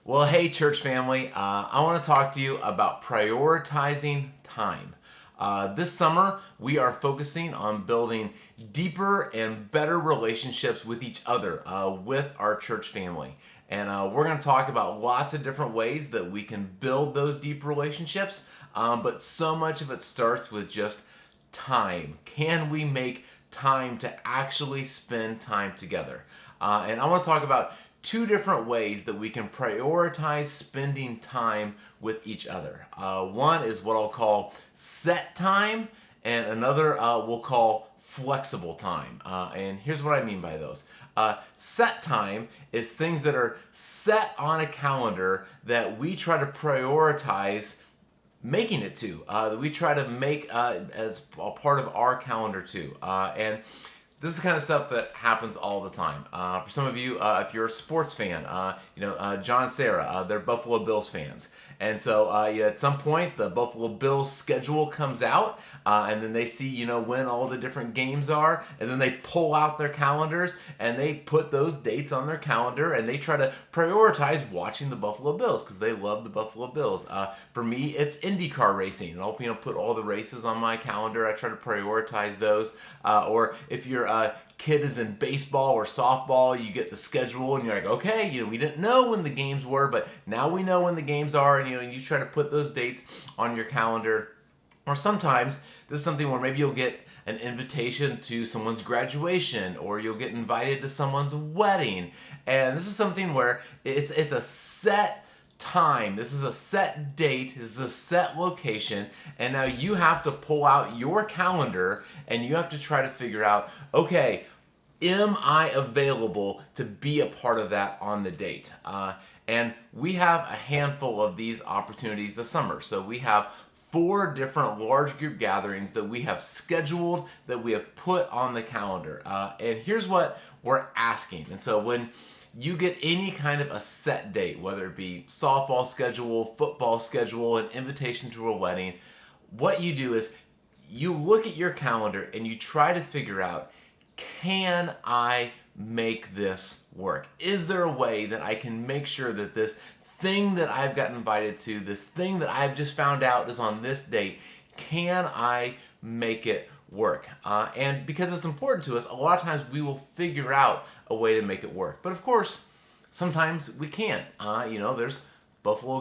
Well, hey, church family. I want to talk to you about prioritizing time. This summer, we are focusing on building deeper and better relationships with each other, with our church family. And we're going to talk about lots of different ways that we can build those deep relationships. But so much of it starts with just time. Can we make time to actually spend time together? And I want to talk about two different ways that we can prioritize spending time with each other. One is what I'll call set time, and another we'll call flexible time. And here's what I mean by those. Set time is things that are set on a calendar that we try to prioritize making it to, that we try to make as a part of our calendar too. And this is the kind of stuff that happens all the time. For some of you, if you're a sports fan, John and Sarah, they're Buffalo Bills fans. And so at some point, the Buffalo Bills schedule comes out, and then they see, when all the different games are, and then they pull out their calendars, and they put those dates on their calendar, and they try to prioritize watching the Buffalo Bills, because they love the Buffalo Bills. For me, it's IndyCar racing, and I'll put all the races on my calendar. I try to prioritize those. Or if your kid is in baseball or softball, you get the schedule and you're like, okay, we didn't know when the games were, but now we know when the games are, and you try to put those dates on your calendar. Or sometimes this is something where maybe you'll get an invitation to someone's graduation, or you'll get invited to someone's wedding, and this is something where it's a set time. This is a set date. This is a set location. And now you have to pull out your calendar and you have to try to figure out, okay, am I available to be a part of that on the date? And we have a handful of these opportunities this summer. So we have 4 different large group gatherings that we have scheduled, that we have put on the calendar. And here's what we're asking. And so when you get any kind of a set date, whether it be softball schedule, football schedule, an invitation to a wedding, what you do is you look at your calendar and you try to figure out, can I make this work? Is there a way that I can make sure that this thing that I've got invited to, this thing that I've just found out is on this date, can I make it work? And because it's important to us, a lot of times we will figure out a way to make it work. But of course, sometimes we can't. There's Buffalo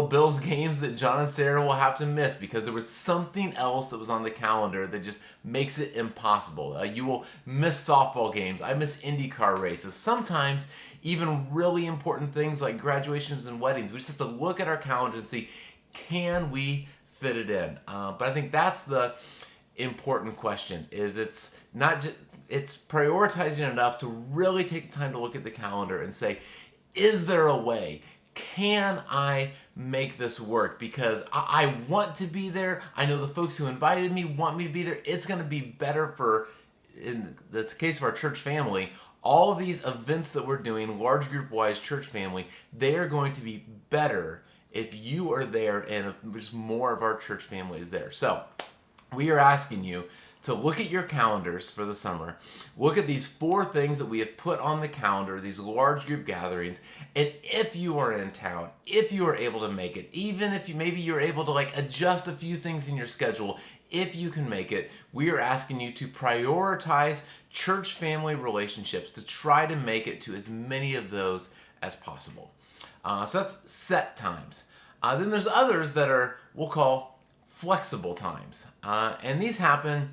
Bills games that John and Sarah will have to miss because there was something else that was on the calendar that just makes it impossible. You will miss softball games. I miss IndyCar races. Sometimes even really important things like graduations and weddings. We just have to look at our calendar and see, can we fit it in? But I think that's the important question. It's not just, it's prioritizing enough to really take the time to look at the calendar and say, is there a way? Can I make this work? Because I want to be there. I know the folks who invited me want me to be there. It's going to be better for, in the case of our church family, all of these events that we're doing, large group wise church family, they are going to be better if you are there and if just more of our church family is there. So we are asking you to look at your calendars for the summer, look at these 4 things that we have put on the calendar, these large group gatherings, and if you are in town, if you are able to make it, even if maybe you're able to adjust a few things in your schedule, if you can make it, we are asking you to prioritize church family relationships to try to make it to as many of those as possible. So that's set times. Then there's others that are, we'll call flexible times. And these happen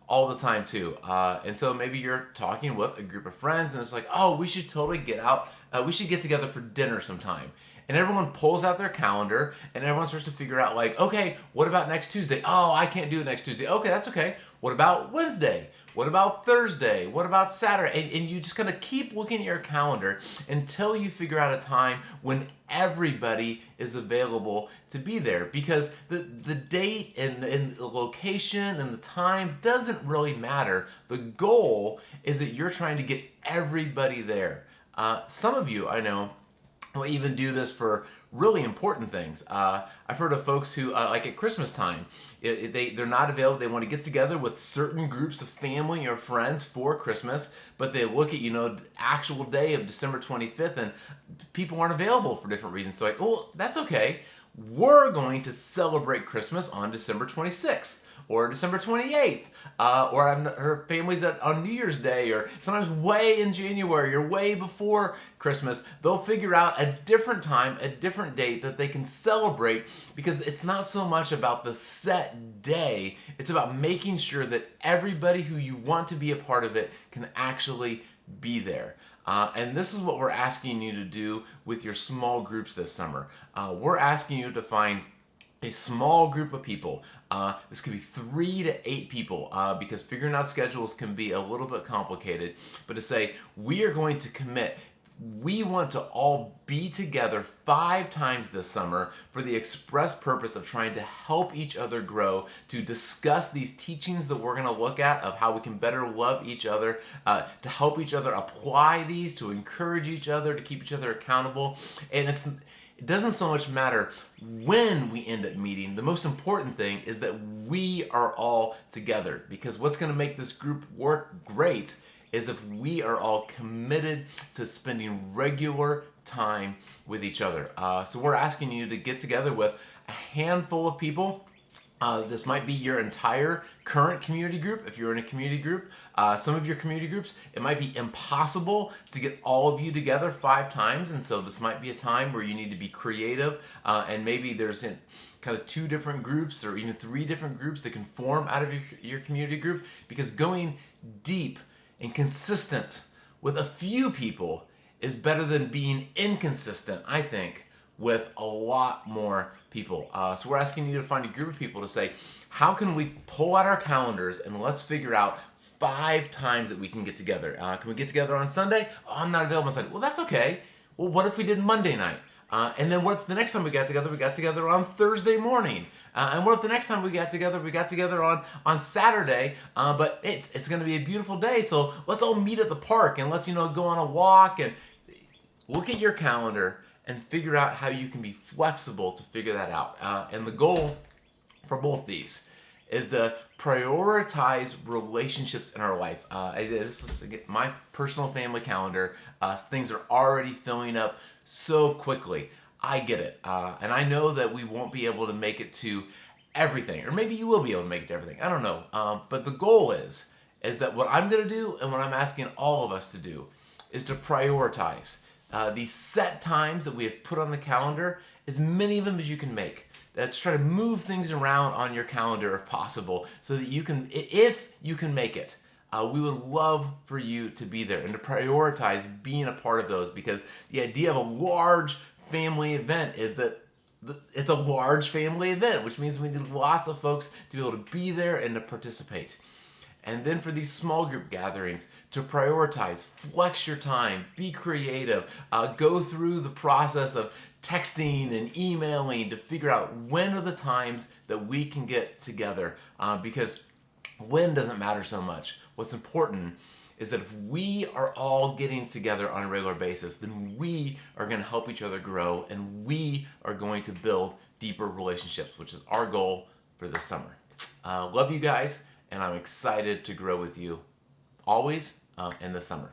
all the time too. And so maybe you're talking with a group of friends and it's like, oh, we should totally get out. We should get together for dinner sometime. And everyone pulls out their calendar and everyone starts to figure out okay, what about next Tuesday? Oh, I can't do it next Tuesday. Okay, that's okay. What about Wednesday? What about Thursday? What about Saturday? And you just kind of keep looking at your calendar until you figure out a time when everybody is available to be there. Because the date and the location and the time doesn't really matter. The goal is that you're trying to get everybody there. Some of you, I know, will even do this for really important things. I've heard of folks who, like at Christmas time, they're not available. They want to get together with certain groups of family or friends for Christmas, but they look at, the actual day of December 25th and people aren't available for different reasons. So like, well, that's okay. We're going to celebrate Christmas on December 26th or December 28th, or I've heard families that on New Year's Day, or sometimes way in January or way before Christmas, they'll figure out a different time, a different date that they can celebrate, because it's not so much about the set day, it's about making sure that everybody who you want to be a part of it can actually be there. And this is what we're asking you to do with your small groups this summer. We're asking you to find a small group of people. This could be 3 to 8 people, because figuring out schedules can be a little bit complicated. But to say, we are going to commit, we want to all be together 5 times this summer for the express purpose of trying to help each other grow, to discuss these teachings that we're going to look at of how we can better love each other, to help each other apply these, to encourage each other, to keep each other accountable. And it doesn't so much matter when we end up meeting. The most important thing is that we are all together, because what's going to make this group work great is if we are all committed to spending regular time with each other. So we're asking you to get together with a handful of people. This might be your entire current community group. If you're in a community group, some of your community groups, it might be impossible to get all of you together 5 times. And so this might be a time where you need to be creative, and maybe there's kind of 2 different groups or even 3 different groups that can form out of your community group, because going deep and consistent with a few people is better than being inconsistent, I think, with a lot more people. So we're asking you to find a group of people to say, how can we pull out our calendars and let's figure out 5 times that we can get together. Can we get together on Sunday? Oh, I'm not available on Sunday. Well, that's okay. Well, what if we did Monday night? And then what if the next time we got together on Thursday morning? And what if the next time we got together on Saturday, but it's going to be a beautiful day, so let's all meet at the park and let's go on a walk. And look at your calendar and figure out how you can be flexible to figure that out. And the goal for both these is to prioritize relationships in our life. This is my personal family calendar. Things are already filling up so quickly. I get it. And I know that we won't be able to make it to everything, or maybe you will be able to make it to everything. I don't know. But the goal is that what I'm going to do and what I'm asking all of us to do is to prioritize these set times that we have put on the calendar, as many of them as you can make. Let's try to move things around on your calendar if possible, so that you can, if you can make it, we would love for you to be there and to prioritize being a part of those, because the idea of a large family event is that it's a large family event, which means we need lots of folks to be able to be there and to participate. And then for these small group gatherings, to prioritize, flex your time, be creative, go through the process of texting and emailing to figure out when are the times that we can get together, because when doesn't matter so much. What's important is that if we are all getting together on a regular basis, then we are going to help each other grow, and we are going to build deeper relationships, which is our goal for this summer. Love you guys, and I'm excited to grow with you always in the summer.